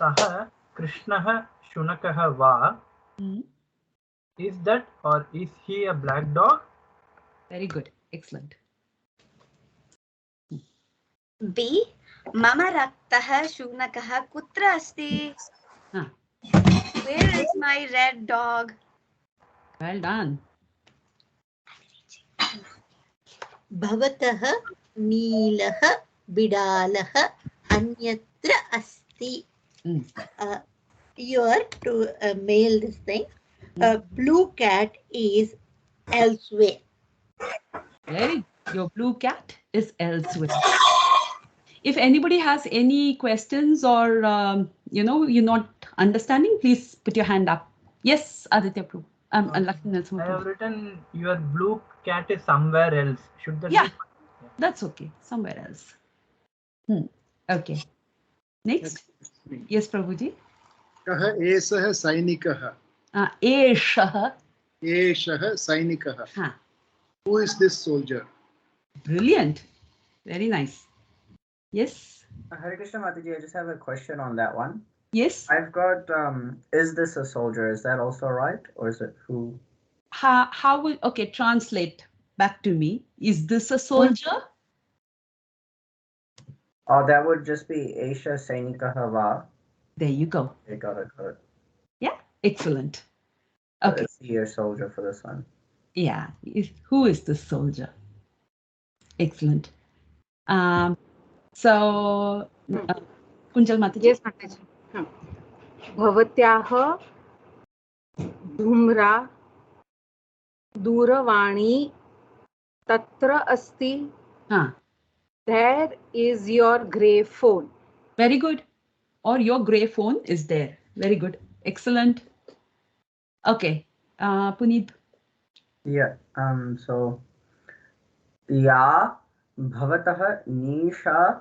Saha Krishnaha Shunakaha Va. Is that or is he a black dog? Very good. Excellent. B. Mama raktah shunakah kutra asti? Where is my red dog? Well done. Bhavatah Neelah Bidalah Anyatra Asti. Here to mail this thing. A blue cat is elsewhere. Your blue cat is elsewhere. If anybody has any questions or you're not understanding, please put your hand up. Yes, Aditya Prabhu. I have written your blue cat is somewhere else. Should that be? That's okay. Somewhere else. Okay. Next. Yes, Prabhuji. Kaha esah sainikah. Eshah. Eshah sainikah. Who is this soldier? Brilliant. Very nice. Yes. Hare Krishna Mataji, I just have a question on that one. Yes. I've got, is this a soldier? Is that also right? Or is it who? How will, okay, translate back to me. Is this a soldier? Oh, that would just be Esha Sainika Hava. There you go. Okay, got it. Yeah, excellent. Okay. Let's see your soldier for this one. Yeah, who is the soldier? Excellent. So, Kunjal Mataji. Yes, Mataji. Bhavatyaha dhumra दूरवाणी तत्र अस्ति. There is your grey phone. Very good. Or your grey phone is there. Very good. Excellent. Okay. Puneet. Yeah. So Ya Bhavatah Nisha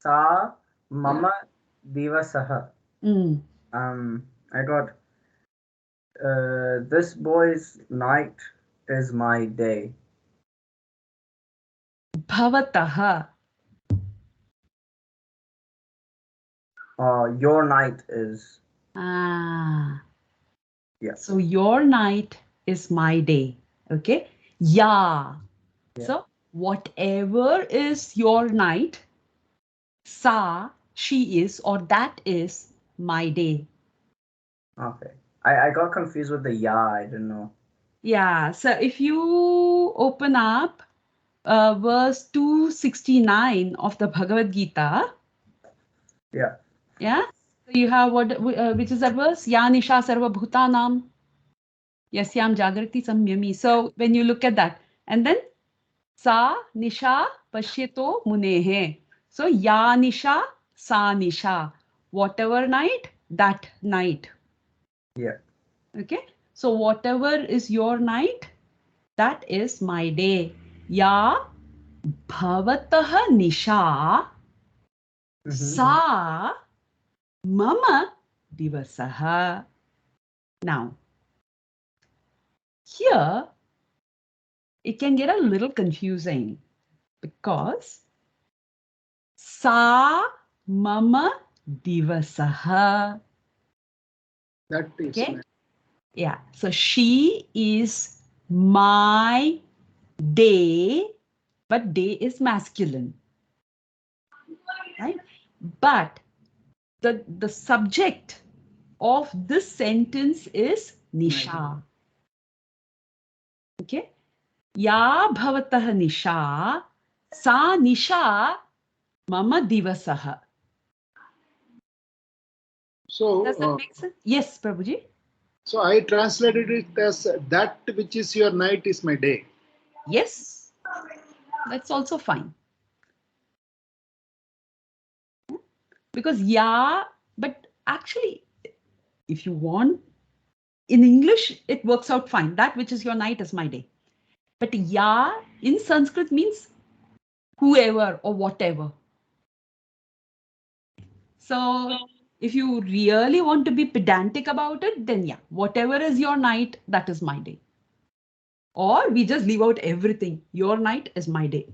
Sa Mama Divasaha. I got this boy's night is my day. Bhavataha. Your night is. Yeah. So your night is my day. Okay. Yeah. So whatever is your night, sa, she is, or that is my day. Okay. I got confused with the ya. I didn't know. Yeah. So if you open up verse 269 of the Bhagavad Gita. Yeah. Yeah. So you have what? Which is that verse? Ya nisha sarva bhutanam yasyam jagrati samyami. So when you look at that, and then sa nisha pashyeto munehe. So ya nisha sa nisha. Whatever night, that night. Yeah. Okay. So whatever is your night, that is my day. Ya bhavatah nisha sa mama divasaha. Now, here it can get a little confusing because sa mama divasaha. That is okay. Yeah. So she is my day, but day is masculine. Right? But the subject of this sentence is nisha. Okay. Ya bhavatah nisha, sa nisha mama divasaha. So, does that make sense? Yes, Prabhuji. So I translated it as that which is your night is my day. Yes, that's also fine. Because but actually, if you want, in English, it works out fine. That which is your night is my day. But in Sanskrit means whoever or whatever. So if you really want to be pedantic about it, then whatever is your night, that is my day. Or we just leave out everything. Your night is my day.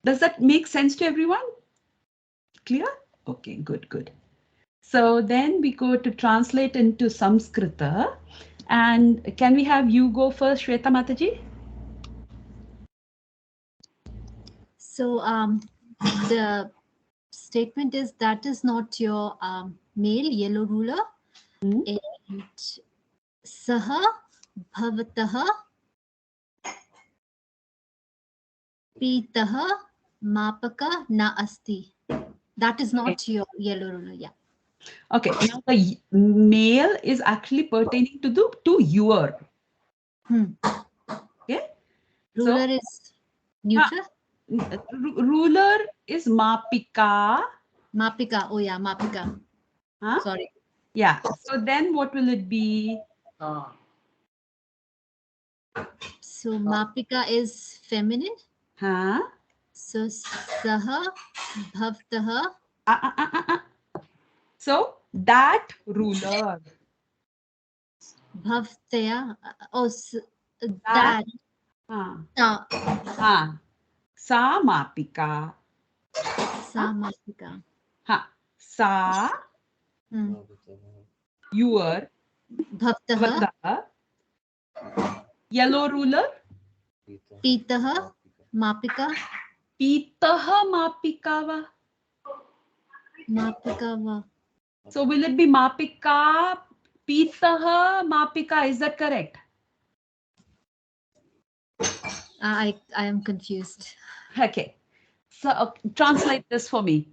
Does that make sense to everyone? Clear? Okay, good, good. So then we go to translate into Samskrita. And can we have you go first, Shweta Mataji? So the statement is that is not your male yellow ruler. And saha bhavataha pitaha mapaka na asti. That is not your yellow ruler. Yeah. Okay. Now the male is actually pertaining to your. Okay. Ruler is neutral. Ruler is mapika. Mapika. Oh yeah, mapika. Huh? Sorry. Yeah. So then what will it be? So mapika is feminine. Huh? So saha bhavtaha. So that ruler. Bhavtaya. Oh, that. Sa mapika. Sa mapika. Sa. Your. Bhavtaha. Yellow ruler. Pitaha mapika. Pitaha mapikava. Mapikava. So will it be mapika? Pitaha mapika. Is that correct? I am confused. Okay. So translate this for me.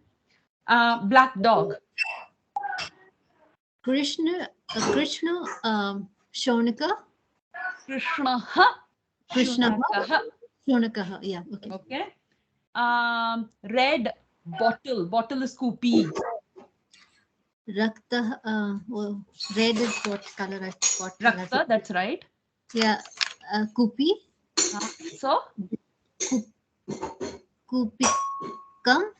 Black dog. Krishna Shonika. Krishna Shonakaha. Yeah. Okay. Okay. Red bottle. Bottle is kupi. Rakta. Well, red is what color I forgot. Rakta. That's right. Yeah. Kupi. So. Kupikam.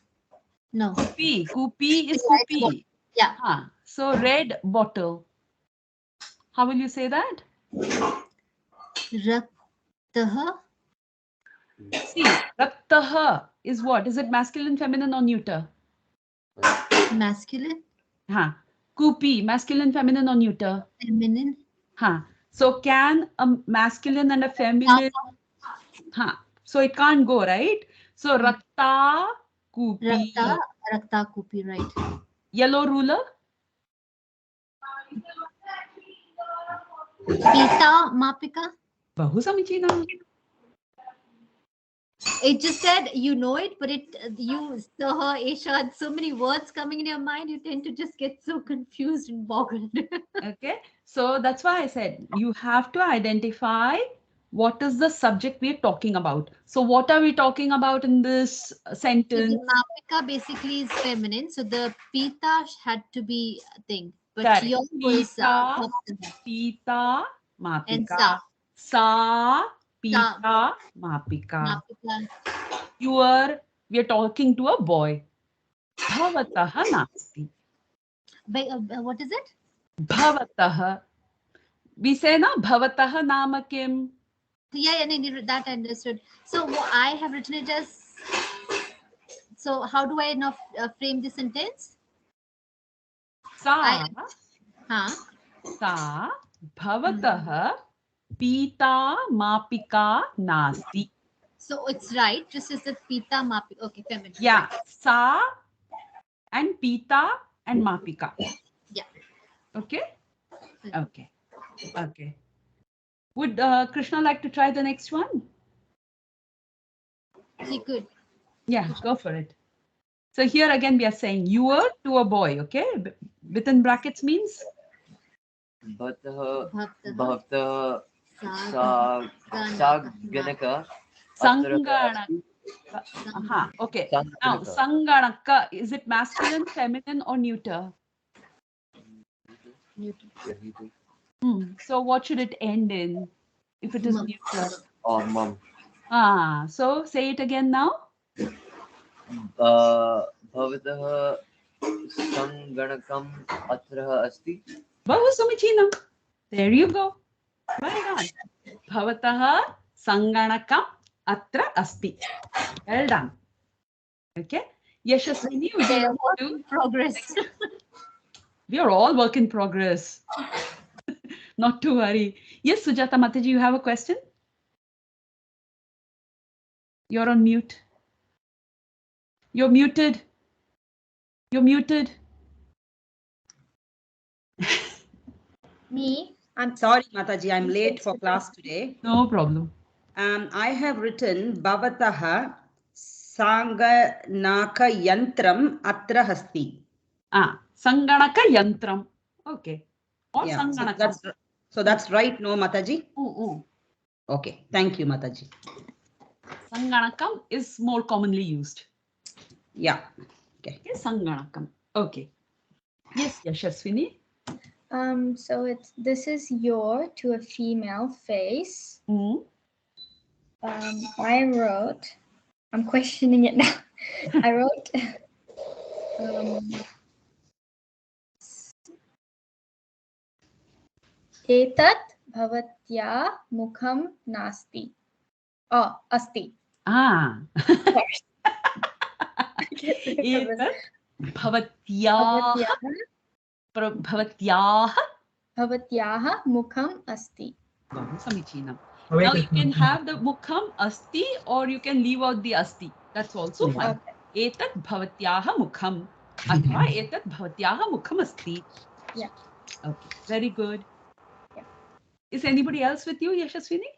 No. Kupi. Kupi is kupi. Yeah. So red bottle. How will you say that? Raktaha. See, raktaha is what? Is it masculine, feminine, or neuter? Masculine. Kupi, masculine, feminine, or neuter? Feminine. So can a masculine and a feminine? So it can't go, right? So rakta kupi. Rakta kupi, right? Yellow ruler. Pita mapika. Bahu samichina. It just said you know it, but you saha, Esha, so many words coming in your mind, you tend to just get so confused and boggled. Okay, so that's why I said you have to identify what is the subject we're talking about. So what are we talking about in this sentence? So the mapika basically is feminine, so the pita had to be a thing. But correct. your was pita mapika. And sa pita mapika. Your, we are talking to a boy. Bhavataha nasti. What is it? Bhavataha. We say na bhavataha nama kim. Yeah, that I understood. So I have written it as. So how do I now frame the sentence? Sa bhavataha pita mapika nasti. So it's right, just as the pita mapika. Okay, feminine. Yeah, sa and pita and mapika. Yeah. Okay. Okay. Okay. Would Krishna like to try the next one? He could. Yeah, go for it. So here again we are saying you are to a boy. Okay, within brackets means. Bhavta Saganaka. Sanganaka. Okay. Now, Sanganaka, is it masculine, feminine, or neuter? Neuter. So what should it end in if it is neuter? Mom. So say it again now. Bhavatah Sanganakam Atraha Asti. Bahu samichinam. There you go. Well done. Bhavataha Sanganakam Atra Asti. Well done. Okay. Yashaswini, would you like to? Progress. We are all work in progress. Not to worry. Yes, Sujata Mataji, you have a question? You're on mute. You're muted. You're muted. Me? I'm sorry, Mataji, I'm late for class today. No problem. I have written Bhavataha Sanganaka Yantram Atra Hasti. Sanganaka Yantram. Okay. Or Yeah, Sanganaka. So that's right, no, Mataji? Okay. Thank you, Mataji. Sanganakam is more commonly used. Yeah. Okay. Sanganakam. Okay. Yes, Yashaswini. So this is your to a female face. I wrote, I'm questioning it now. I wrote Etat bhavatya mukham nasti. Oh, asti. Etat bhavatyaha mukham asti. Samichinam. Now you can have the mukham asti or you can leave out the asti. That's also fine. Etat bhavatyaha mukham. Athva etat bhavatyaha mukham asti. Yeah. Okay. Very good. Yeah. Is anybody else with you, Yashaswini?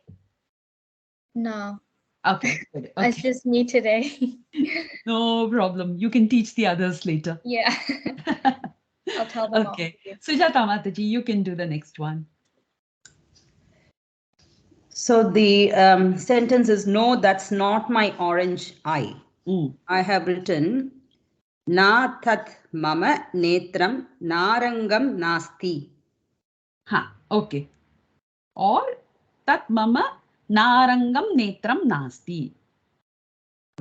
No. Okay. Good. Okay. It's just me today. No problem. You can teach the others later. Yeah. I'll tell them. Okay. Sujata Mataji, you can do the next one. So the sentence is, no, that's not my orange eye. I have written, na tat mama netram narangam nasti. Okay. Or tat mama narangam netram nasti.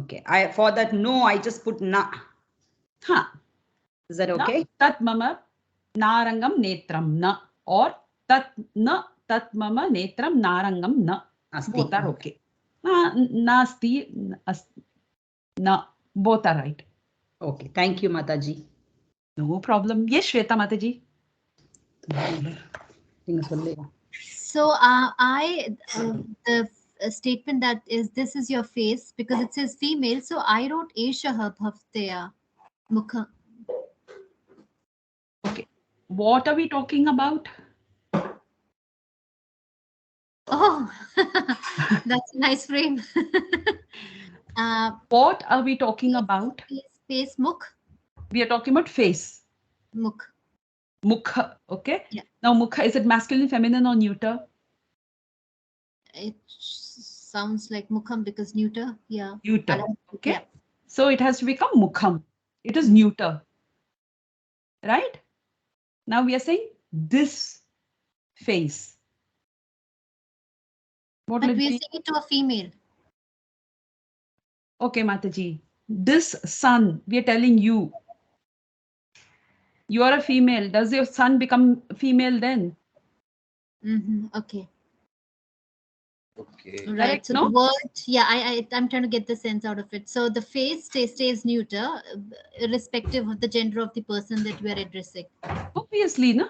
Okay. For that no, I just put na. Is that okay? Tat mama narangam netram na. Or tat mama netram narangam na. Both are okay. Nasti, na. Both are right. Okay. Thank you, Mataji. No problem. Yes, Shweta Mataji. So the statement that is, this is your face, because it says female, so I wrote Eshaha Bhavteya Mukha. Okay. What are we talking about? Oh, that's a nice frame. What are we talking about? Face mukh. We are talking about face. Mukh. Mukha. Okay. Yeah. Now mukha, is it masculine, feminine, or neuter? It sounds like mukham because neuter. Yeah. Neuter. Okay. Yeah. So it has to become mukham. It is neuter. Right? Now we are saying this face. But we are saying it to a female. Okay, Mataji. This son, we are telling you. You are a female. Does your son become female then? Okay. Okay. Right. Correct, So no? the word, I'm trying to get the sense out of it. So the face stays neuter, irrespective of the gender of the person that we are addressing. Obviously, no?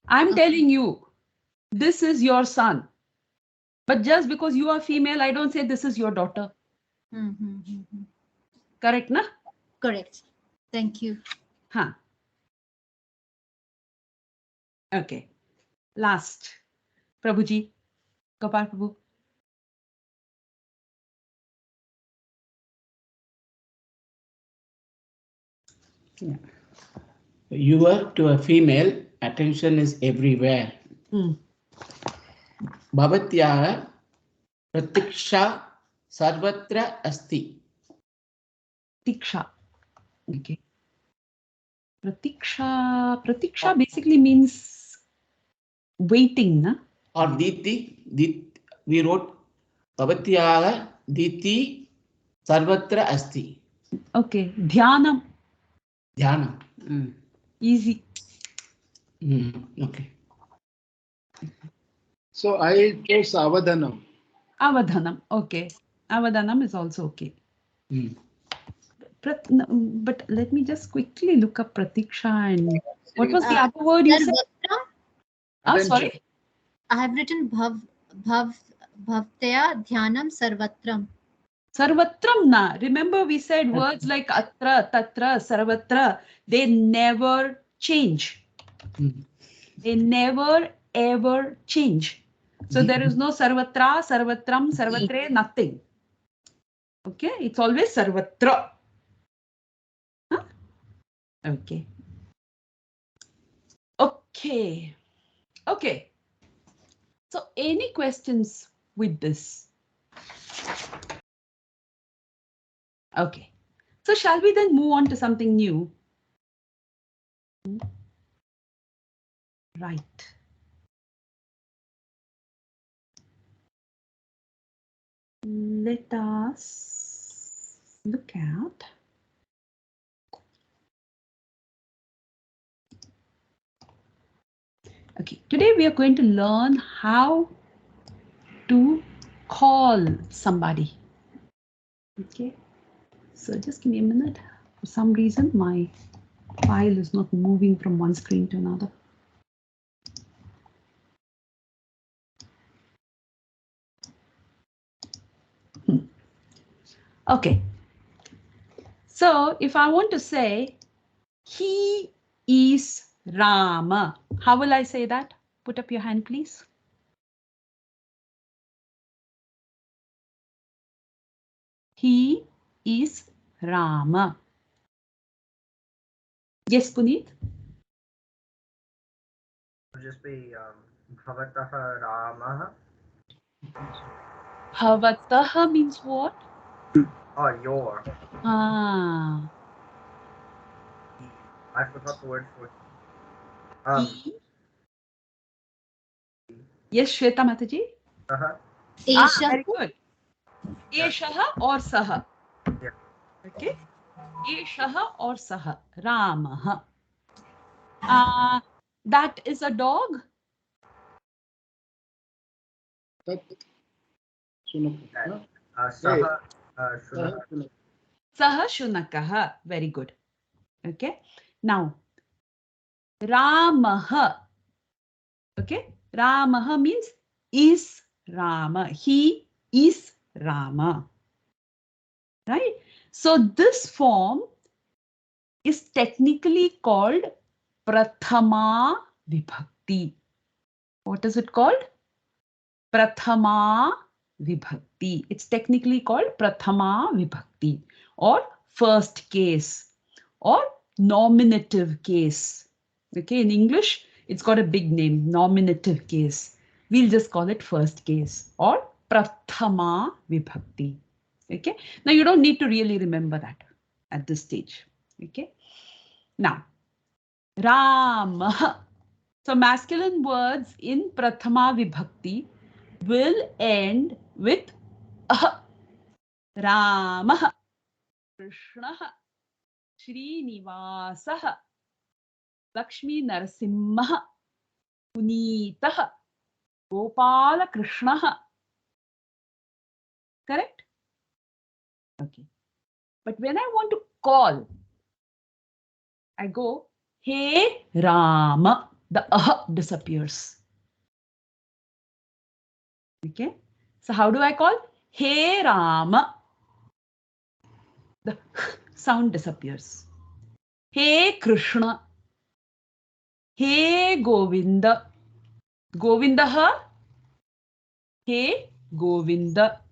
I'm telling you, this is your son. But just because you are female, I don't say this is your daughter. Correct, na? Correct. Thank you. Okay. Last. Prabhuji. Gopal Prabhu. Yeah. Your to a female, attention is everywhere. Bhavatyaha pratiksha sarvatra asti. Pratiksha. Okay. Pratiksha basically means waiting, na? Or diti, we wrote Bhavatyaha diti sarvatra asti. Okay. Dhyanam. Dhyanam. Easy. Okay. So I chose avadhanam. Avadhanam. Okay. Avadhanam is also okay. But let me just quickly look up pratiksha and what was the other word you said? Sorry. I have written bhavtaya dhyanam sarvatram. Sarvatram na. Remember we said words like atra, tatra, sarvatra. They never change. They never ever change. So there is no sarvatra, sarvatram, sarvatre, nothing. Okay, it's always sarvatra. Huh? Okay. Okay. Okay. So any questions with this? Okay. So shall we then move on to something new? Right. Let us look at okay, today we are going to learn how to call somebody. Okay, so just give me a minute. For some reason, my file is not moving from one screen to another. Okay, so if I want to say, he is Rama, how will I say that? Put up your hand, please. He is Rama. Yes, Puneet? Would just be Bhavataha Ramaha. Bhavataha means what? Oh, your. Ah. I forgot the word for Yes, Shweta Mataji? Very good. Eshaha or Saha. Yeah. Okay. Eshaha or Saha. Ramaha. That is a dog. Saha Shunakaha. Very good. Okay. Now, Ramaha. Okay. Ramaha means is Rama. He is Rama. Right? So this form is technically called Prathama Vibhakti. What is it called? Prathama Vibhakti. It's technically called Prathama Vibhakti or first case or nominative case. Okay, in English, it's got a big name, nominative case. We'll just call it first case or Prathama Vibhakti. Okay, now you don't need to really remember that at this stage. Okay, now Ram. So masculine words in Prathama Vibhakti will end with ah. Ramah, Krishnah, Srinivasah, Lakshmi Narasimha, Punitah, Gopala Krishnah. Correct? Okay. But when I want to call, I go, Hey Rama. The disappears. Okay. So how do I call? Hey Rama. The sound disappears. Hey Krishna. Hey Govinda. Govindaha. Hey Govinda.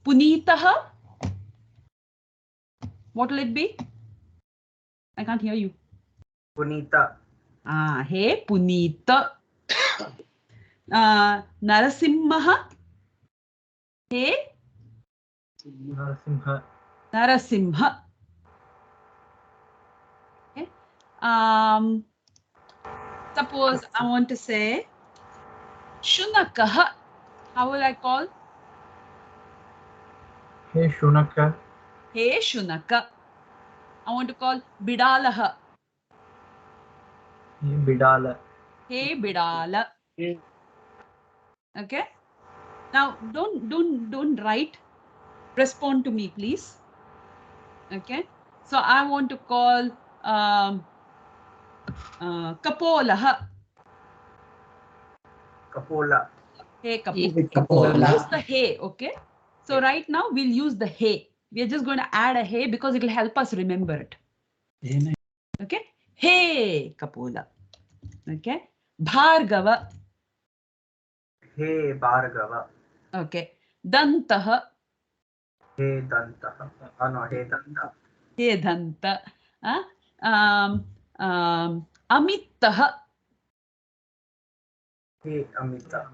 Punitaha. What will it be? I can't hear you. Punita. Hey Punita. Narasimha. Hey Narasimha. Narasimha. Okay. Suppose I want to say Shunakaha. How will I call? Hey Shunaka. Hey Shunaka. I want to call Bidalaha. Hey Bidala. Hey Bidala. Okay. Now don't write. Respond to me, please. Okay. So I want to call Kapolaha. Kapola. Hey Kapola. Kapola. Use the hey, okay? So right now we'll use the hey. We are just going to add a hey because it will help us remember it. Okay? Hey Kapola. Okay? Bhargava. Hey Bhargava. Okay. Dantaha. Hey Dantaha. Oh no, hey Danta. Hey Danta. Amittaha. Hey Amita.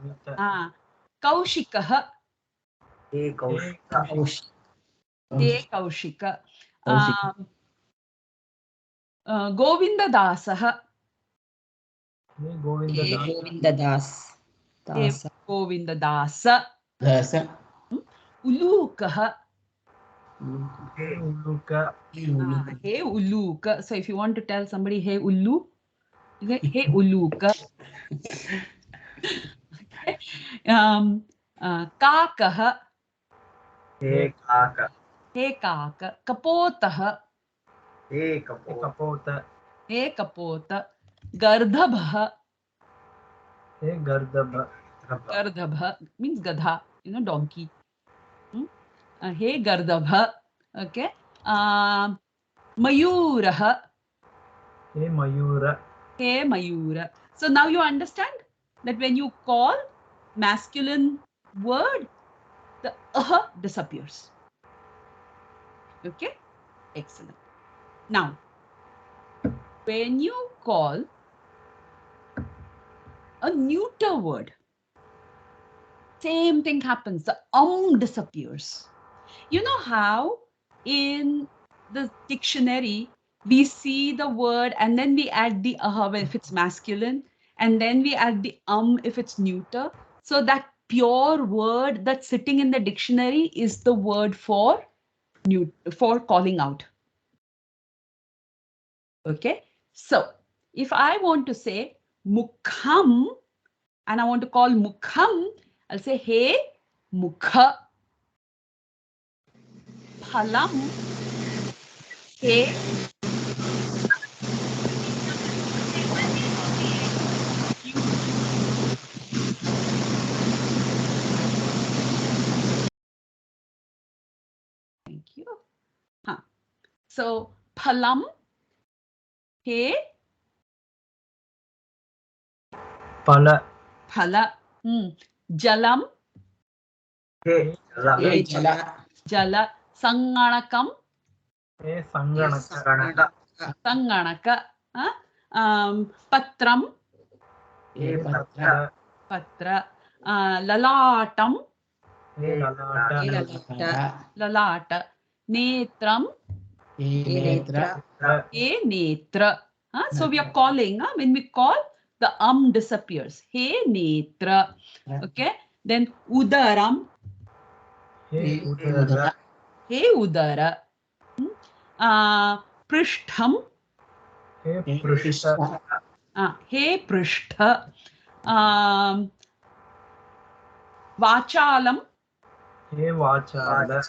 Kaushikaha. Hey Kaushika. Hey Kaushika. Govindasaha. Hey Govindadas. Hey Govindadasa. Ulukaha. Hey Uluka. Hey Uluka. So if you want to tell somebody hey Ulu, you say hey Uluka. Okay. Kakaha. Hey Kaka. Hey Kaka. Kapotaha. Hey Kapota. Hey Kapota. Gardhabha. Hey Gardabha. Gardhabha means gadha, donkey. Hey Gardhabha. Okay. Mayuraha. Hey Mayura. Hey Mayura. So now you understand that when you call masculine word, the aha disappears. Okay. Excellent. Now, when you call a neuter word, same thing happens. The disappears. You know how in the dictionary we see the word and then we add the aha if it's masculine, and then we add the if it's neuter. So that pure word that's sitting in the dictionary is the word for calling out. Okay. So if I want to say mukham and I want to call mukham, I'll say hey mukha. Phalam. Hey. Thank you. So phalam. Hey. Phala. Phala. Jalam. Hey Jala. Jala. Sanganakam. Hey Sanganaka. Sanganaka. Patram. Hey Patra. Patra. Lalatam. Hey Lalata. Lalata. Netram. Hey Netra. So we are calling. When we call, the disappears. Hey Netra. Okay. Then Udaram. Hey Udara. Hey Udara. Prishtham. Hey Prishta. Hey Prishtha. Vachalam. Hey Vachala.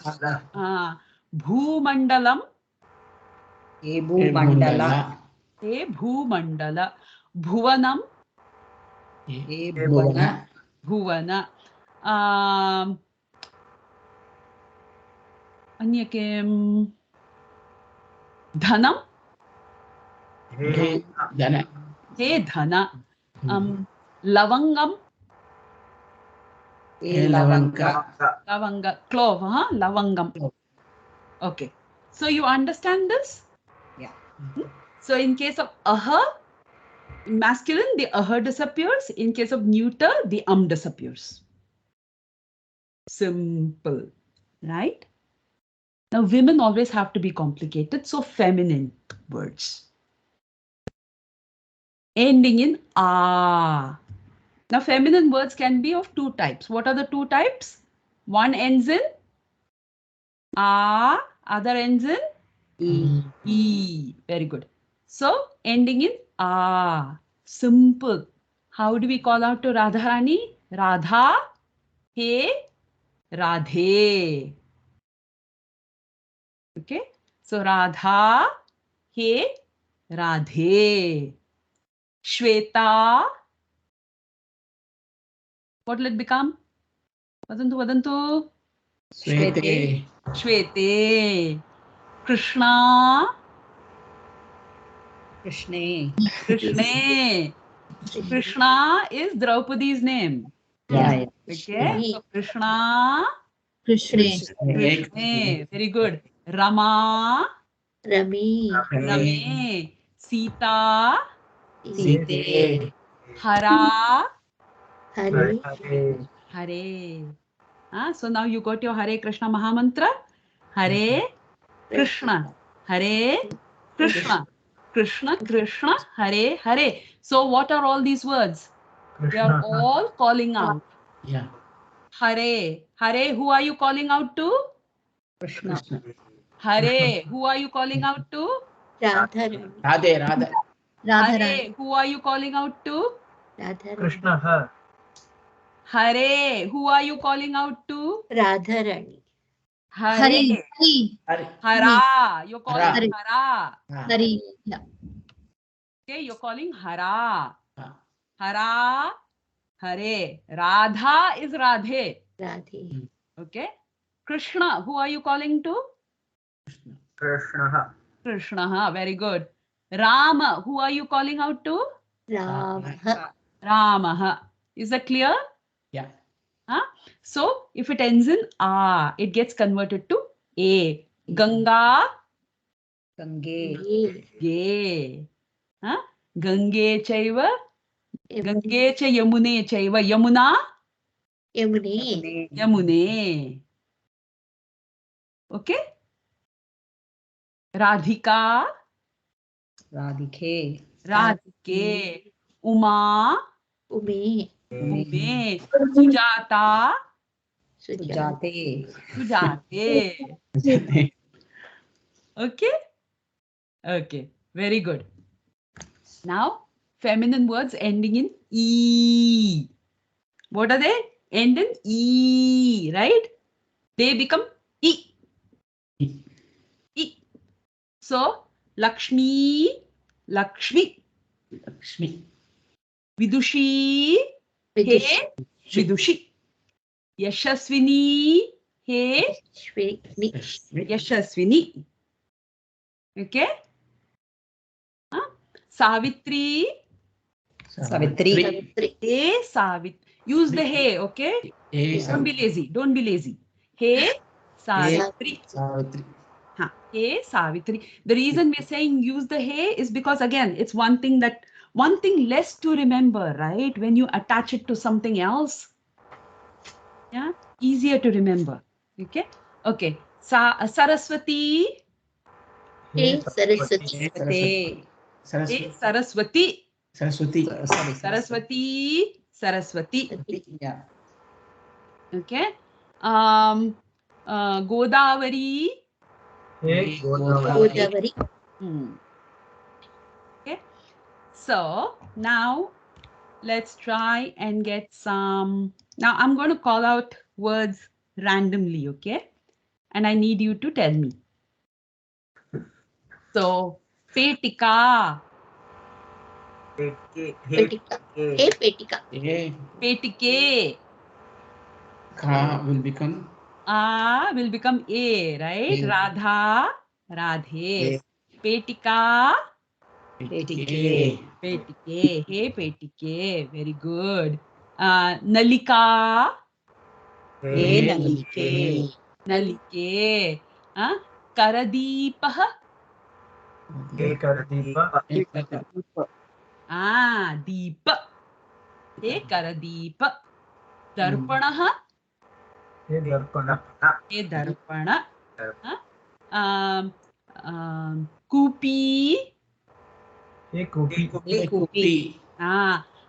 Bhumandalam. Hey Bhumandala. Hey Bhumandala. Bhuvanam. Hey Bhuvana. Bhuvana. Anyakem. Dhanam. Hey Dana. Hey Dhana. Lavangam. Hey Lavanga. Lavanga. Clove. Lavangam. Okay. So you understand this? Yeah. So in case of aha, in masculine, the aha disappears. In case of neuter, the disappears. Simple, right? Now, women always have to be complicated, so feminine words. Ending in a. Now, feminine words can be of two types. What are the two types? One ends in a, other ends in e. Very good. So, ending in a. Simple. How do we call out to Radharani? Radha, hey, Radhe. Okay. So Radha, he Radhe. Shweta, what will it become? Vadantu. Shwete. Shwete. Krishna. Krishne. Krishna is Draupadi's name. Yeah. Okay. So Krishna. Krishne. Very good. Rama. Rami. Sita. Site. Hara. Hare. So now you got your Hare Krishna Mahamantra. Hare Krishna. Hare Krishna. Krishna Krishna. Hare Hare. So what are all these words? They are all calling out. Yeah. Hare. Hare, who are you calling out to? Krishna. Hare, who are you calling out to? Radha. Hare, who are you calling out to? Krishna. Hare, who are you calling out to? Radharani. Hare. Hara. You're calling Hara. Hari. Yeah. Okay, you're calling Hara. Hara. Hare. Radha is Radhe. Radhe. Okay. Krishna, who are you calling to? Krishna. Krishna. Very good. Rama, who are you calling out to? Rama. Rama. Is that clear? Yeah. So if it ends in A, it gets converted to A. Ganga. Gange. Ge. Gange chaiva. Gange cha yamune chaiva. Yamuna. Yamune. Okay. Radhika. Radhike. Radhike. Uma. Ume. Sujata. Sujate. Okay. Okay. Very good. Now, feminine words ending in E. What are they? End in E, right? They become E. E. So, Lakshmi. Vidushi. He. Vidushi. Yashaswini. He. Yashaswini. Okay? Savitri. Savitri. Hey, Savitri. Use the hey, okay? Don't be lazy. Hey, Savitri. Hey, Savitri. The reason we're saying use the hey is because, again, it's one thing less to remember, right? When you attach it to something else, yeah, easier to remember. Okay? Okay. Saraswati. Hey, Saraswati. Hey, Saraswati. Saraswati. Yeah. Okay. Godavari. Hey, Godavari. Okay. So now let's try and get some. Now I'm going to call out words randomly, okay? And I need you to tell me. So, Petika. Petika. Hey, Petika. Petike. Ka will become A will become A, right? Radha, Radhe. Petika. Petike. Hey, Petike. Very good. Nalika. Hey, Nalike. Nalike. Karadipah. Hey, Karadeepa. Deepa. Hey, Karadeepa. Darpanah. Hey, Darpana. Hey, Darpana. Kupi. Hey, Kupi. Kupi.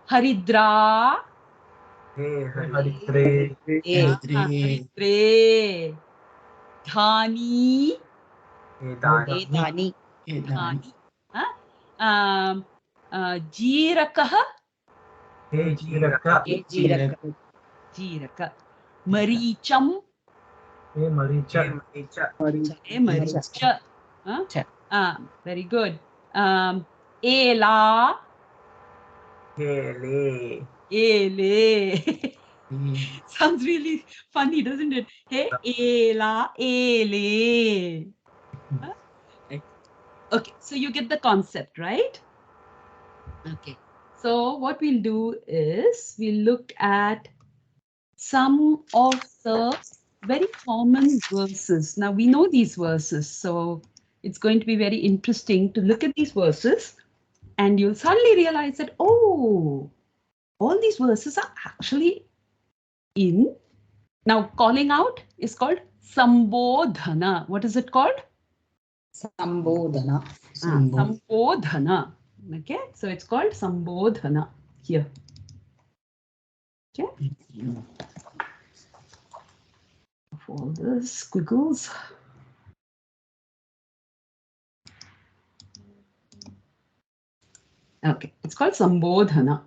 Haridra. Hey, Haritre. Haritre. Dhani. Hey, Dhani. Dhani. Jirakah. Hey, Jiraka. Jiraka. Maricham. Hey, Maricha. Hey, Maricha. Very good. Ela. Ele. Ele. Sounds really funny, doesn't it? Hey, ela, ele. Okay, so you get the concept, right? Okay, so what we'll do is we'll look at some of the very common verses. Now we know these verses, so it's going to be very interesting to look at these verses, and you'll suddenly realize that, oh, all these verses are actually in. Now calling out is called sambodhana. What is it called? Sambodhana. Sambodhana. Okay, so it's called sambodhana here. Okay. Of all the squiggles. Okay, it's called sambodhana.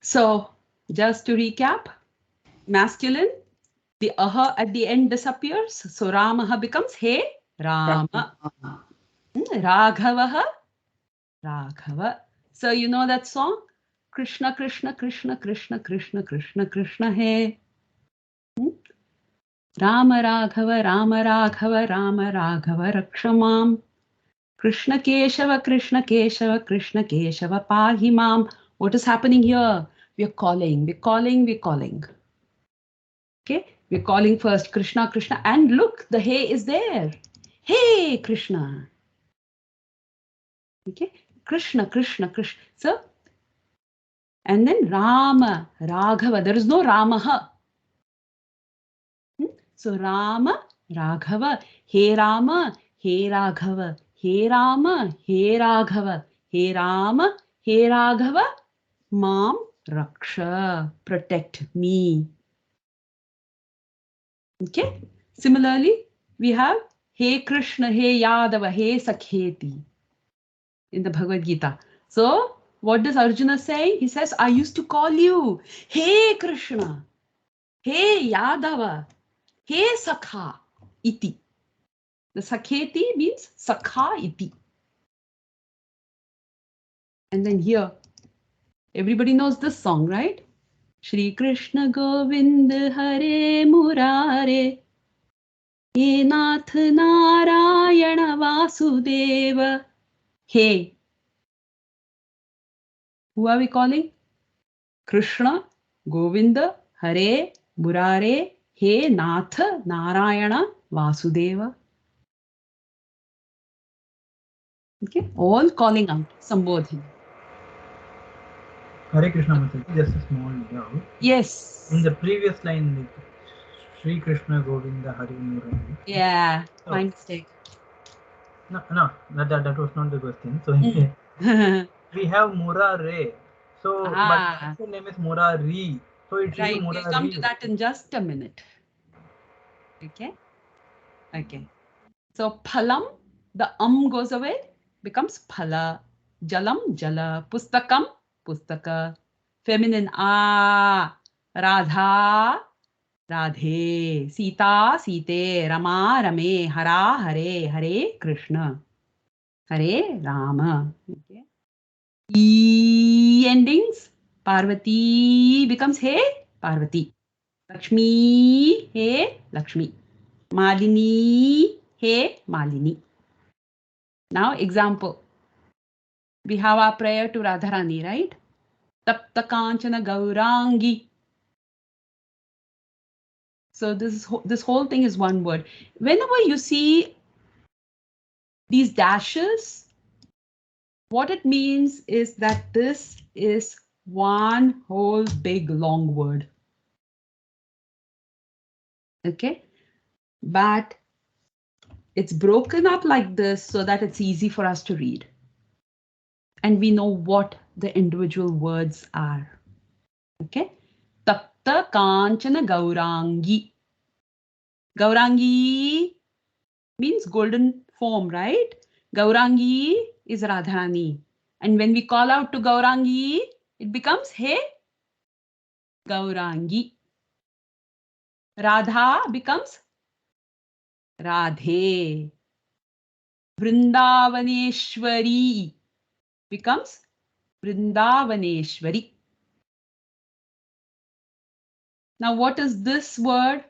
So just to recap, masculine, the aha at the end disappears. So Ramaha becomes He Rama. Raghavaha, Raghava. So you know that song? Krishna, Krishna, Krishna, Krishna, Krishna, Krishna, Krishna, He. Rama Raghava, Rama Raghava, Rama Raghava, Rakshamam. Krishna Keshava, Krishna Keshava, Krishna Keshava, Pahimam. What is happening here? We're calling, we're calling, we're calling. Okay, we're calling first Krishna, Krishna, and look, the Hey is there. Hey, Krishna. Okay, Krishna, Krishna, Krishna. So, and then Rama, Raghava. There is no Ramaha. So Rama, Raghava. Hey Rama, Hey Raghava. Hey Rama, Hey Raghava. Hey Rama, Hey Raghava. Mam Raksha. Protect me. Okay. Similarly, we have Hey Krishna, Hey Yadava, Hey Sakheti in the Bhagavad Gita. So what does Arjuna say? He says, I used to call you, Hey Krishna, Hey Yadava, Hey Sakha iti. The Sakheti means Sakha iti. And then here, everybody knows this song, right? Shri Krishna Govind Hare Murare He Nath Narayana Vasudeva. Hey. Who are we calling? Krishna, Govinda, Hare, Murare, He Nath, Narayana, Vasudeva. Okay, all calling out, Sambodhana. Hare Krishna Mataji, just a small doubt. Yes. In the previous line, Sri Krishna Govinda Hare Murari. Yeah, my mistake. No, that was not the question. So we have Murare. So but the actual name is Murari. So it's right. Murari. We'll come to that in just a minute. Okay. Okay. So phalam, the goes away, becomes phala. Jalam, jala. Pustakam, pustaka. Feminine Radha, Radhe. Sita, Site. Rama, Rame. Hara, Hare. Hare Krishna. Hare Rama. Okay. E endings. Parvati becomes He Parvati. Lakshmi, He Lakshmi. Malini, He Malini. Now example. We have our prayer to Radharani, right? Tapta Kanchana Gaurangi. So this whole thing is one word. Whenever you see these dashes, what it means is that this is one whole big long word. Okay, but it's broken up like this so that it's easy for us to read. And we know what the individual words are. Okay, Tapta Kanchana Gaurangi. Gaurangi means golden form, right? Gaurangi is Radharani. And when we call out to Gaurangi, it becomes He Gaurangi. Radha becomes Radhe. Vrindavaneshwari becomes Vrindavaneshwari. Now what is this word?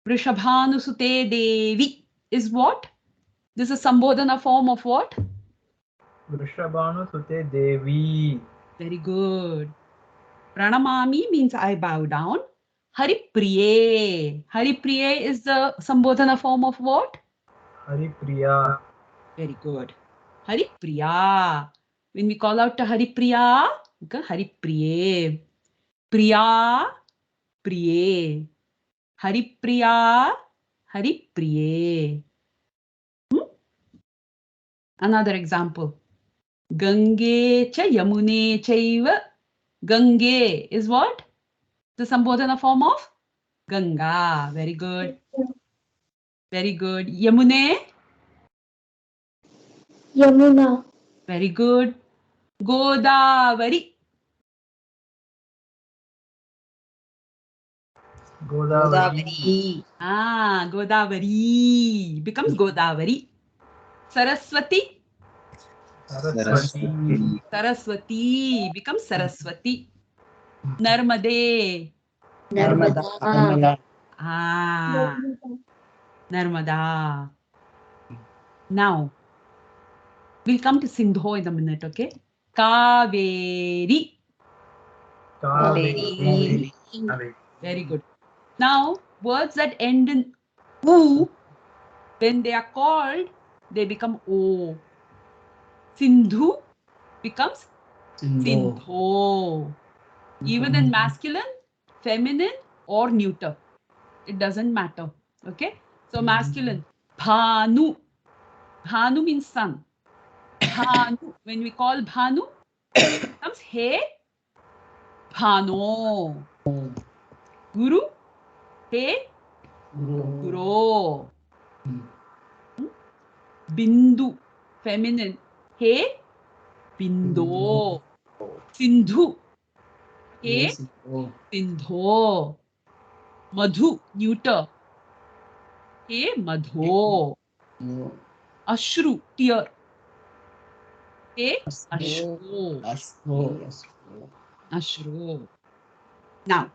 Vrishabhanusute Devi is what? This is Sambodhana form of what? Vrishabhanusute Devi. Very good. Pranamami means I bow down. Haripriye. Haripriye is the Sambodhana form of what? Haripriya. Very good. Haripriya. When we call out to Haripriya, Haripriye. Priya, Priye. Haripriya, Haripriye. Another example. Gange cha Yamune chaiva. Gange is what? The Sambodhana form of Ganga. Very good. Very good. Yamune? Yamuna. Very good. Godavari. Godavari. Ah, Godavari becomes Godavari. Saraswati. Saraswati. Saraswati becomes Saraswati. Narmade. Narmada. Ah, Narmada. Now, we'll come to Sindhu in a minute, okay? Kaveri. Kaveri. Very good. Now, words that end in U, when they are called, they become O. Sindhu becomes Sindho. Even in masculine, feminine, or neuter. It doesn't matter. Okay? So masculine. Bhanu. Bhanu means sun. Bhanu. When we call Bhanu, it becomes He Bhano. Guru. He Guru. Bindu. Feminine. He Bindo. Sindhu. He Sindho. Madhu. Neuter. He Madho. Ashru. Tear. He Ashru. Ashru. Now,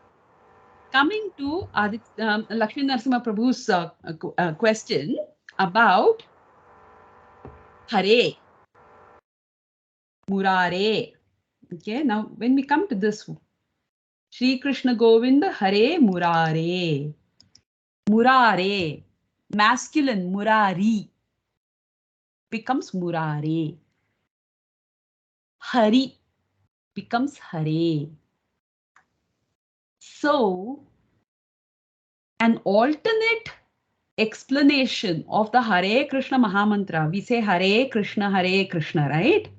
coming to Lakshmi Narasimha Prabhu's question about Hare, Murare. Okay, now when we come to this, Shri Krishna Govinda Hare Murare. Murare, masculine Murari becomes Murare. Hari becomes Hare. So, an alternate explanation of the Hare Krishna Mahamantra, we say Hare Krishna, right?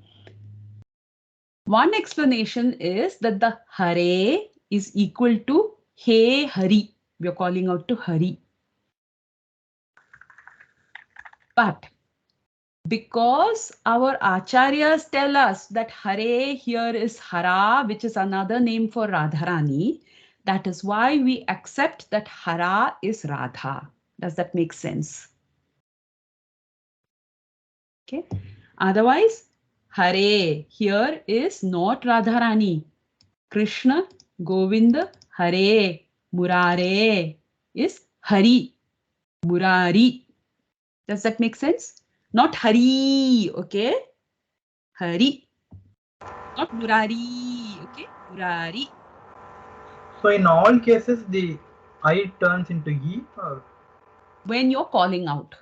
One explanation is that the Hare is equal to He Hari. We are calling out to Hari. But because our acharyas tell us that Hare here is Hara, which is another name for Radharani, that is why we accept that Hara is Radha. Does that make sense? Okay. Otherwise, Hare here is not Radharani. Krishna, Govinda, Hare, Murare is Hari, Murari. Does that make sense? Not Hari, okay? Hari. Not Murari, okay? Murari. So in all cases, the I turns into E? Or? When you're calling out.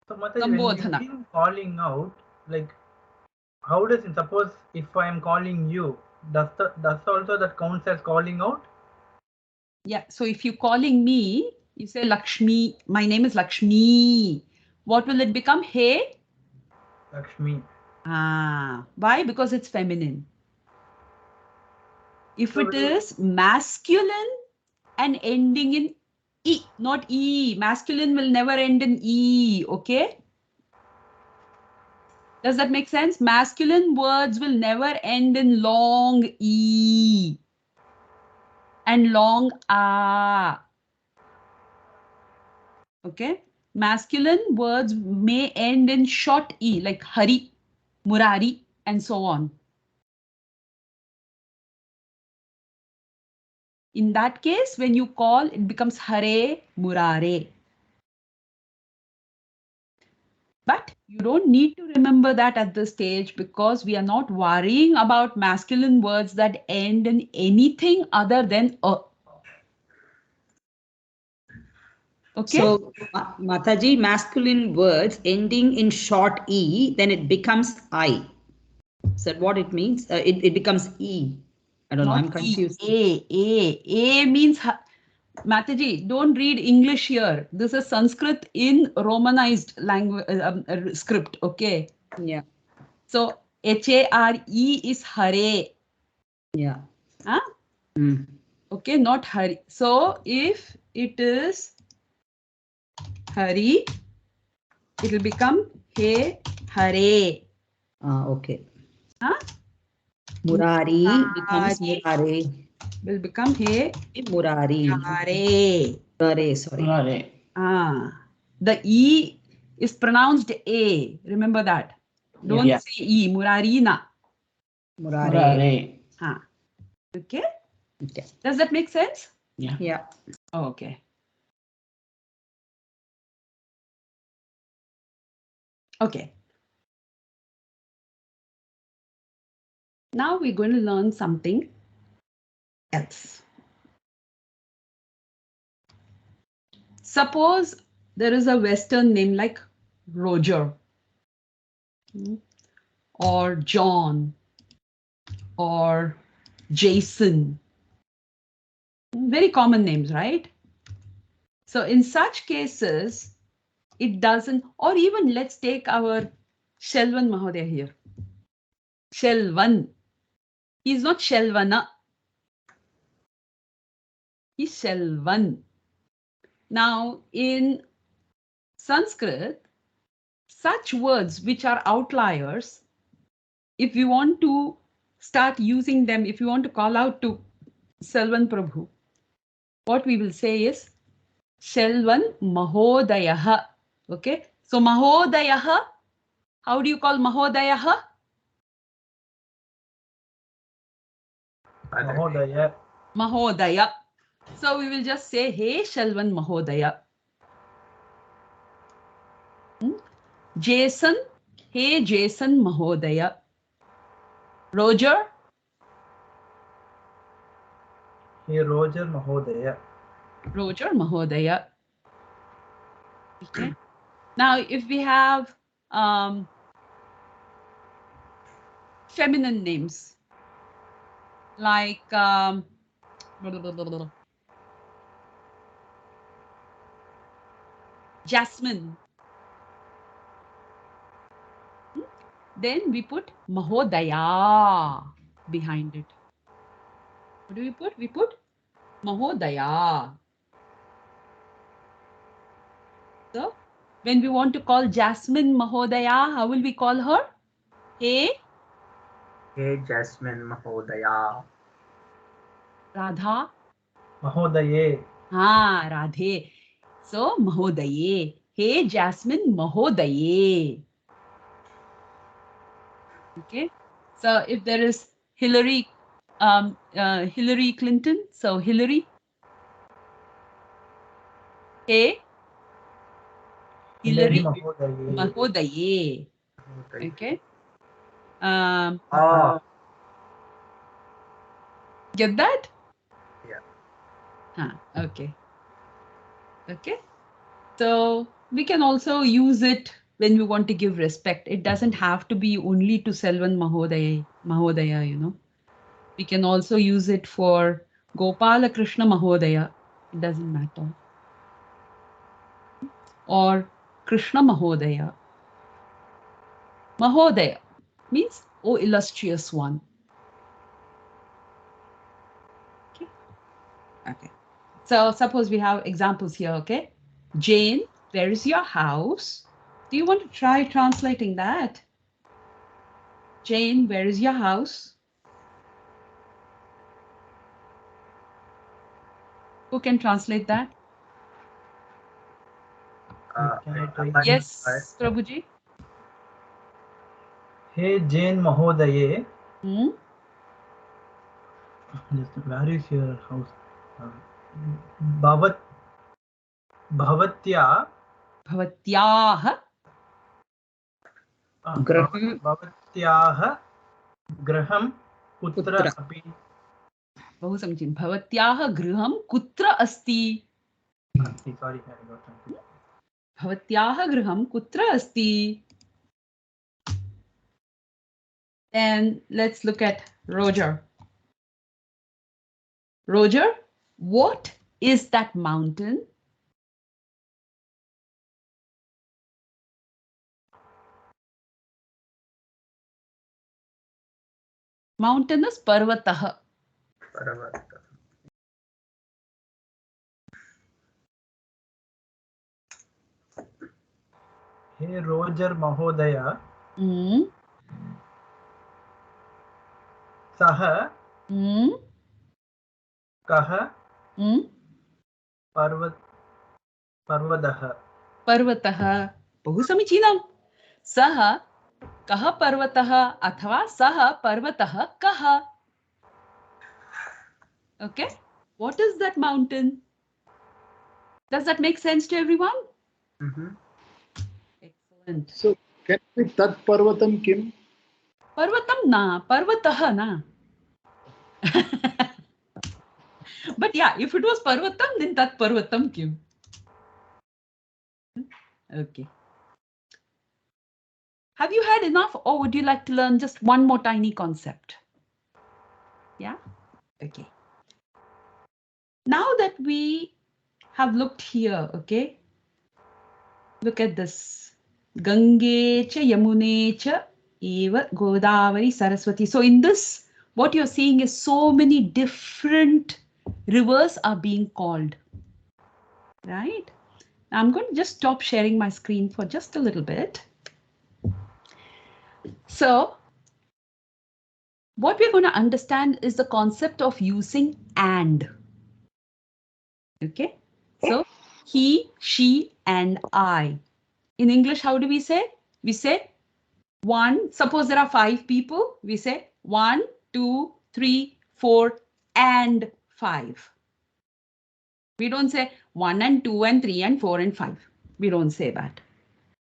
So Mataji, when we calling out, like, how does it, suppose if I am calling you, does also that counts as calling out? Yeah, so if you're calling me, you say Lakshmi, my name is Lakshmi. What will it become? Hey? Lakshmi. Ah, why? Because it's feminine. If it is masculine and ending in E, not E, masculine will never end in E, okay? Does that make sense? Masculine words will never end in long E. and long a. Okay. Masculine words may end in short e, like Hari, Murari, and so on. In that case, when you call, it becomes Hare, Murare. But you don't need to remember that at this stage because we are not worrying about masculine words that end in anything other than a. Okay. So, Mataji, masculine words ending in short e, then it becomes I. Is that what it means? It becomes e. I don't know. I'm confused. A means. Mataji, don't read English here. This is Sanskrit in Romanized language script. Okay. Yeah. So Hare is Hare. Yeah. Huh? Mm. Okay, not Hari. So if it is Hari, it will become He Hare. Okay. Huh? Murari becomes Murare. Will become He Murari. Murare. Sorry. Murare. The E is pronounced A. Remember that. Don't say E. Murarina. Murare. Okay. Does that make sense? Yeah. Okay. Okay. Now we're going to learn something else. Suppose there is a Western name like Roger or John or Jason. Very common names, right? So in such cases, it doesn't, or even let's take our Shelvan Mahodaya here. Shelvan. He's not Shelvana. He's Shelvan. Now in Sanskrit, such words which are outliers, if you want to start using them, if you want to call out to Selvan Prabhu, what we will say is Selvan Mahodayaha. Okay. So Mahodayaha, how do you call Mahodayaha? Mahodaya. Mahodaya. So we will just say, hey, Shelvan Mahodaya. Jason, hey, Jason Mahodaya. Roger. Hey, Roger Mahodaya. Roger Mahodaya. Okay. Now, if we have feminine names like Jasmine, then we put Mahodaya behind it. What do we put? We put Mahodaya. So when we want to call Jasmine Mahodaya, how will we call her? Hey? Hey, Jasmine Mahodaya. Radha? Mahodaye. Radhe. So Mahodaye. Hey, Jasmine Mahodaye. Okay. So if there is Hillary Clinton, so Hillary. Hey. Hillary Mahodaye. Okay. Get that? Yeah. Okay. Okay. So we can also use it when we want to give respect. It doesn't have to be only to Selvan Mahodaya, you know. We can also use it for Gopala Krishna Mahodaya. It doesn't matter. Or Krishna Mahodaya. Mahodaya means, oh, illustrious one. Okay. Okay. So suppose we have examples here, okay? Jane, where is your house? Do you want to try translating that? Jane, where is your house? Who can translate that? Can I try? Yes, Prabhuji. Hey Jane Mahodaye. Hmm? Where is your house? Bhavatya. Bhavatyah. Graham. Bhavatyah graham kutra api. बहु समीचीनं. भवत्याः गृहं कुत्र अस्ति? Sorry, I got something. भवत्याः गृहं कुत्र अस्ति? And let's look at Roger. Roger, what is that mountain? Mountain is Parvatah. Hey Roger Mahodaya. Sah. Kah. Parvadah. Parvatah. बहु समीचीनं. सः कः पर्वतः अथवा सः पर्वतः कः? Okay, what is that mountain? Does that make sense to everyone? Excellent. So can it be Tat Parvatam Kim? Parvatam na, Parvatah na. But yeah, if it was Parvatam, then Tat Parvatam Kim. Okay. Have you had enough, or would you like to learn just one more tiny concept? Yeah? Okay. Now that we have looked here, okay? Look at this. Gange cha Yamune cha eva Godavari Saraswati. So in this, what you're seeing is so many different rivers are being called. Right? Now I'm going to just stop sharing my screen for just a little bit. So what we're going to understand is the concept of using and. Okay? So he, she, and I. In English, how do we say? We say one. Suppose there are 5 people. We say 1, 2, 3, 4, and 5. We don't say 1 and 2 and 3 and 4 and 5. We don't say that.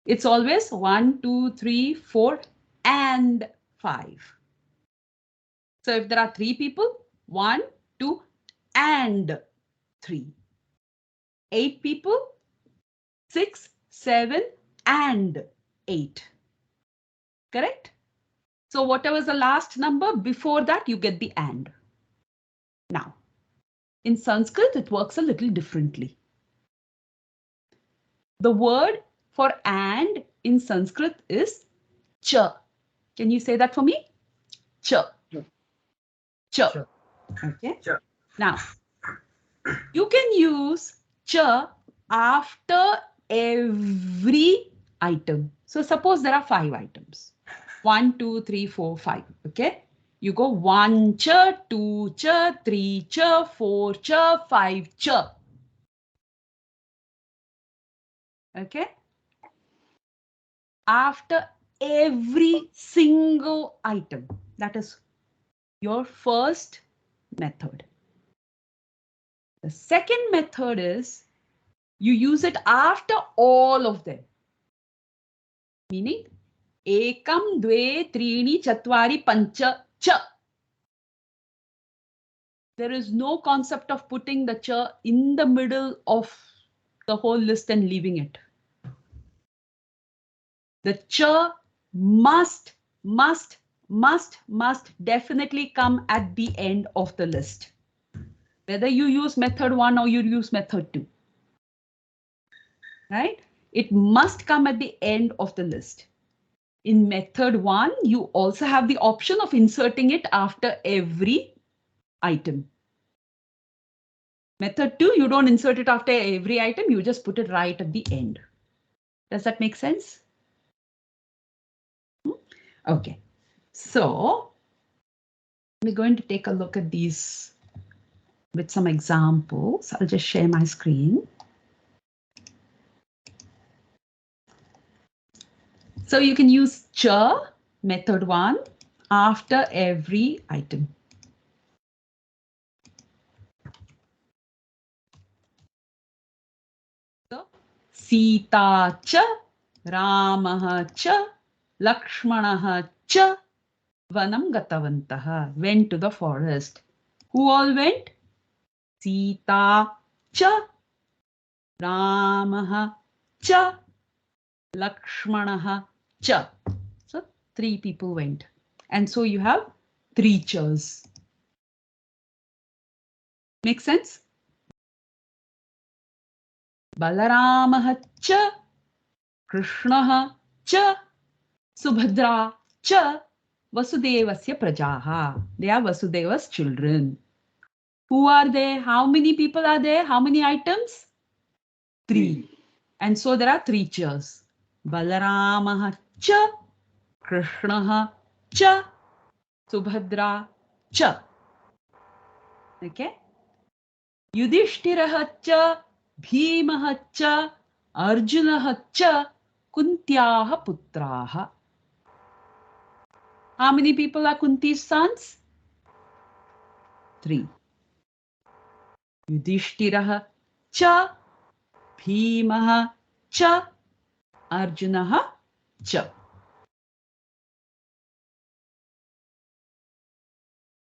It's always 1, 2, 3, 4, and 5. So if there are 3 people, 1, 2, and 3. 8 people, 6, 7, and 8. Correct? So whatever is the last number, before that you get the and. Now, in Sanskrit, it works a little differently. The word for and in Sanskrit is cha. Can you say that for me? Cha. Cha. Okay. Cha. Now, you can use cha after every item. So suppose there are 5 items. 1, 2, 3, 4, 5. Okay. You go 1 cha, 2 cha, 3 cha, 4 cha, 5 cha. Okay. After every single item. That is your first method. The second method is you use it after all of them. Meaning, ekam, dve, trini, chatvari, pancha, cha. There is no concept of putting the cha in the middle of the whole list and leaving it. The cha must definitely come at the end of the list. Whether you use method 1 or you use method 2. Right? It must come at the end of the list. In method 1, you also have the option of inserting it after every item. Method 2, you don't insert it after every item, you just put it right at the end. Does that make sense? Okay. So we're going to take a look at these with some examples. I'll just share my screen. So you can use cha, method 1, after every item. So, Sita cha, Ramah cha, Lakshmanah cha, Vanam Gatavantaha, went to the forest. Who all went? Sita cha, Ramah cha, Lakshmanah cha. So 3 people went. And so you have 3 chas. Make sense? Balaramah cha, Krishnah cha, Subhadra cha, Vasudevasya prajaha. They are Vasudeva's children. Who are they? How many people are there? How many items? 3. And so there are 3 chas. Balaramah cha, Krishnah cha, Subhadra cha. Okay? Yudhishthirah cha, Bhimah cha, Arjunah cha, Kuntyah putraha. How many people are Kunti's sons? 3. Yudhishthirah cha, Bhimah cha, Arjunah cha.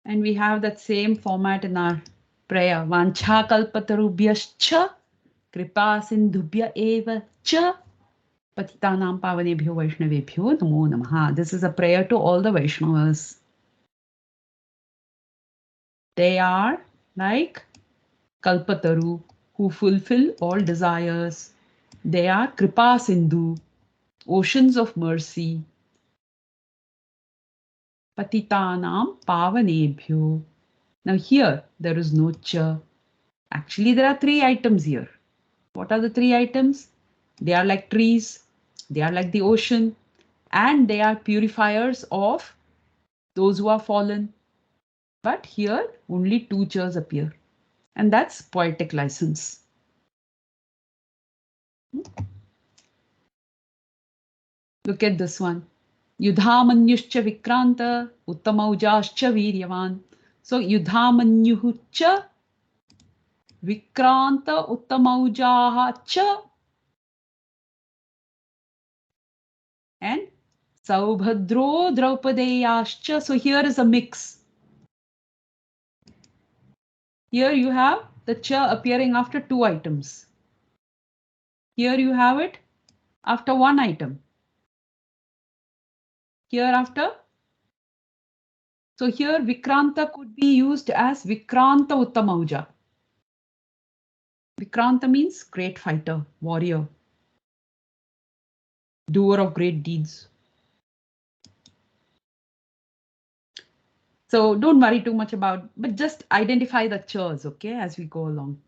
And we have that same format in our prayer. Vancha kalpatarubhyascha, kripa sindhubhya eva cha, patitanam pavanebhyo vaishnavebhyo namo namaha. This is a prayer to all the Vaishnavas. They are like Kalpataru, who fulfill all desires. They are Kripa Sindhu, oceans of mercy. Patitanam Pavanebhyo. Now here, there is no cha. Actually, there are 3 items here. What are the 3 items? They are like trees, they are like the ocean, and they are purifiers of those who are fallen. But here, only 2 chas appear. And that's poetic license. Look at this one. Yudhamanyuscha vikranta uttamaujascha viryavan. So Yudhamanyuhcha vikranta uttamaujaha and Saubhadro Draupadeyascha. So here is a mix. Here you have the cha appearing after 2 items. Here you have it after 1 item. Hereafter. So here Vikranta could be used as Vikranta Uttamauja. Vikranta means great fighter, warrior, doer of great deeds. So don't worry too much about, but just identify the chas, okay, as we go along.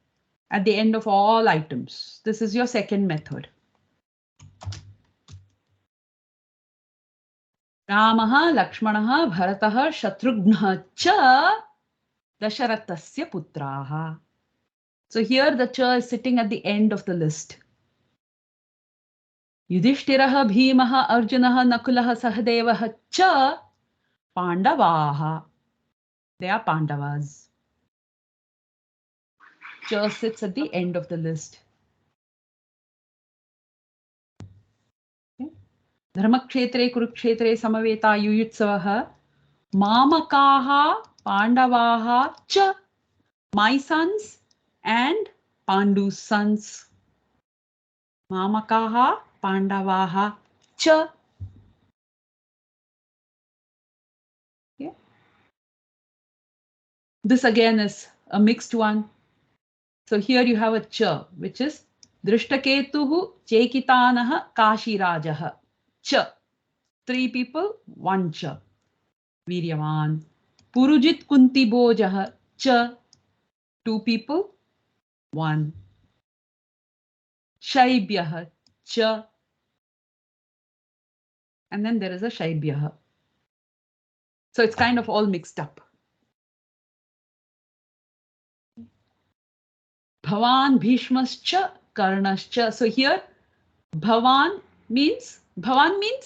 At the end of all items. This is your second method. Ramaha, Lakshmanaha, Bharataha, Shatrughnaha cha Dasharathasya putraha. So here the cha is sitting at the end of the list. Yudhishthiraha, Bhimaha, Arjunaha, Nakulaha, Sahadevaha cha Pandavaha. They are Pandavas. Cha sits at the end of the list. Okay. Dharmakshetre, Kurukshetre, Samaveta, Yuyutsavaha, Mamakaha, Pandavaha cha, my sons and Pandu's sons. Mamakaha, Pandavaha cha. Okay. This again is a mixed one. So here you have a cha, which is Drishtaketuhu Chekitanaha Kashirajaha cha. 3 people, 1 cha. Viryavan. Purujit Kunti Bojaha cha. 2 people, 1. Shaibyaha cha. And then there is a Shaibyaha. So it's kind of all mixed up. Bhavan Bhishmascha Karnascha. So here, Bhavan means masculine.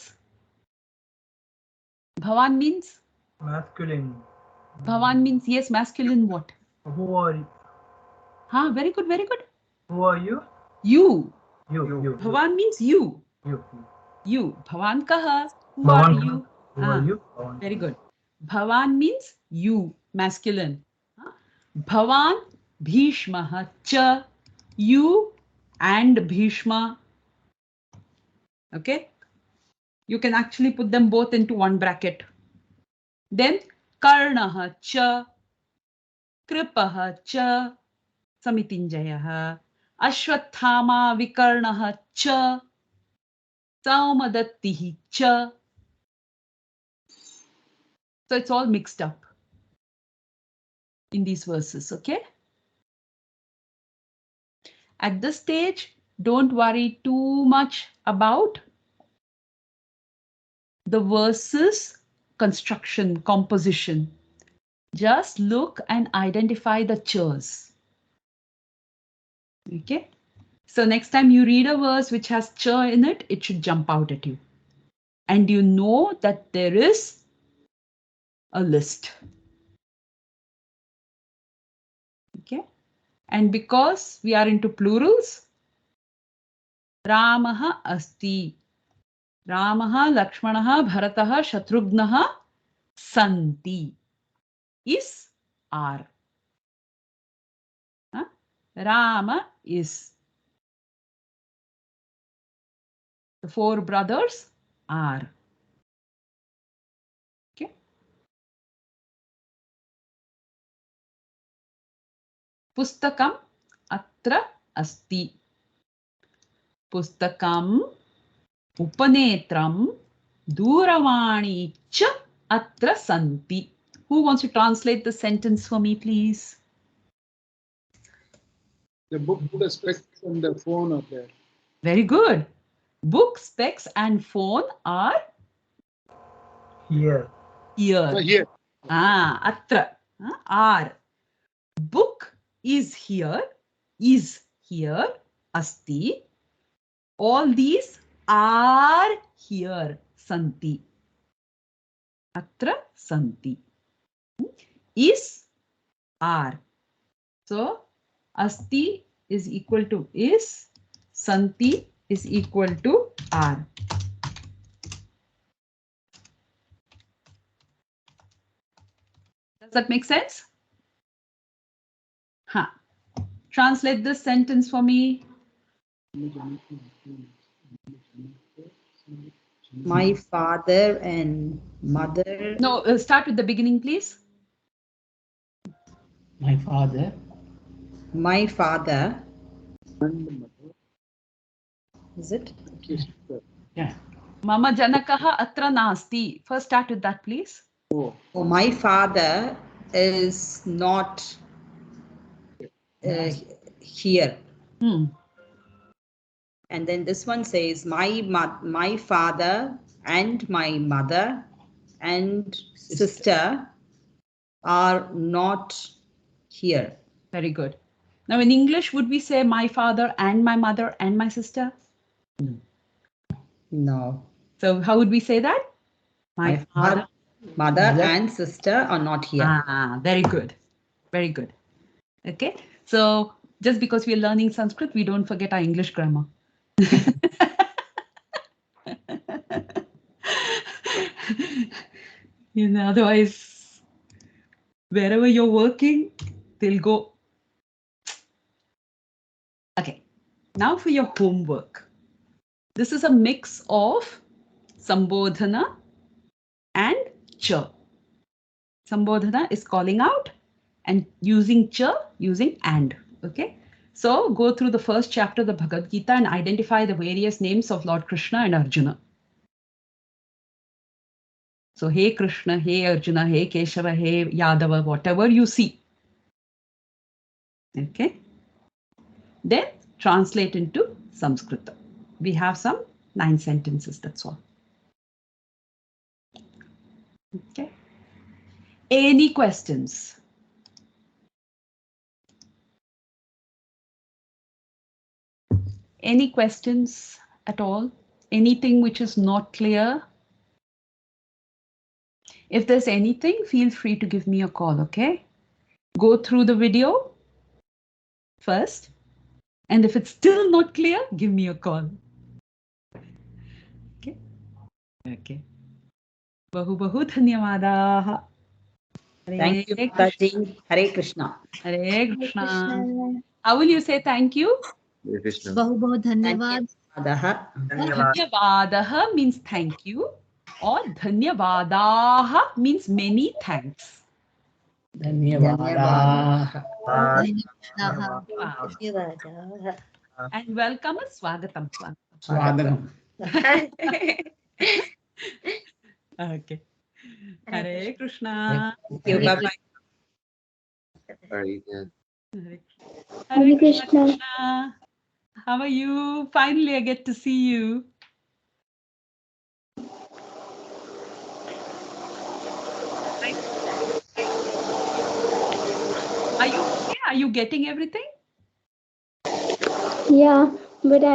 Bhavan means, yes, masculine what? Who are you? Very good, very good. Who are you? You. You. Bhavan means you. You. Bhavan kaha. Who are you? Who are you? Very good. Bhavan means you, masculine. Bhavan Bhishmaha cha. You and Bhishma. Okay. You can actually put them both into one bracket. Then Karnaha cha. Kripaha cha. Samitinjayaha. Ashwathama Vikarnaha cha. Saumadattihi cha. So it's all mixed up in these verses, okay? At this stage, don't worry too much about the verses construction, composition. Just look and identify the chas. Okay? So next time you read a verse which has cha in it, it should jump out at you. And you know that there is a list. Okay? And because we are into plurals, Ramaha asti. Ramaha, Lakshmanaha, Bharataha, Shatrugnaha, Santi. Is are. Rama is. The 4 brothers are. Okay. Pustakam atra asti. Pustakam upanetram duravani cha atra santi. Who wants to translate the sentence for me, please? The book, the specs, and the phone are there. Very good. Book, specs, and phone are here. Here. Atra. Are. Book is here. Asti. All these are here. Santi. Atra santi. Is are. So asti is equal to is. Santi is equal to are. Does that make sense? Translate this sentence for me. My father and mother. No, start with the beginning, please. My father. My father. Is it? Yeah. Mama janakaha atra nasti. First start with that, please. Oh, my father is not here. And then this one says, my father and my mother and sister are not here. Very good. Now in English, would we say my father and my mother and my sister? No. So how would we say that? My father, mother and sister are not here. Very good. Very good. Okay. So just because we are learning Sanskrit, we don't forget our English grammar. Otherwise, wherever you're working, they'll go. Okay. Now for your homework. This is a mix of sambodhana and cha. Sambodhana is calling out and using cha, using and. Okay. So go through the first chapter of the Bhagavad Gita and identify the various names of Lord Krishna and Arjuna. So, hey Krishna, hey Arjuna, hey Keshava, hey Yadava, whatever you see. Okay. Then translate into Sanskrit. We have some 9 sentences, that's all. Okay. Any questions? Any questions at all? Anything which is not clear? If there's anything, feel free to give me a call, okay? Go through the video first. And if it's still not clear, give me a call. Okay? Okay. Bahu bahu dhanyawadaah. Thank you, Mataji. Hare Krishna. Hare Krishna. How will you say thank you? Hare Krishna. Bahu bahu dhanyavad. Dhanyavadaha means thank you, or dhanyavadaha means many thanks. Dhanyawadaah. And welcome and swagatam. Swagatam. Okay. Hare Krishna. Thank you. Bye-bye. Hare Krishna. How are you? Finally, I get to see you. Are you okay? Are you getting everything? Yeah, but I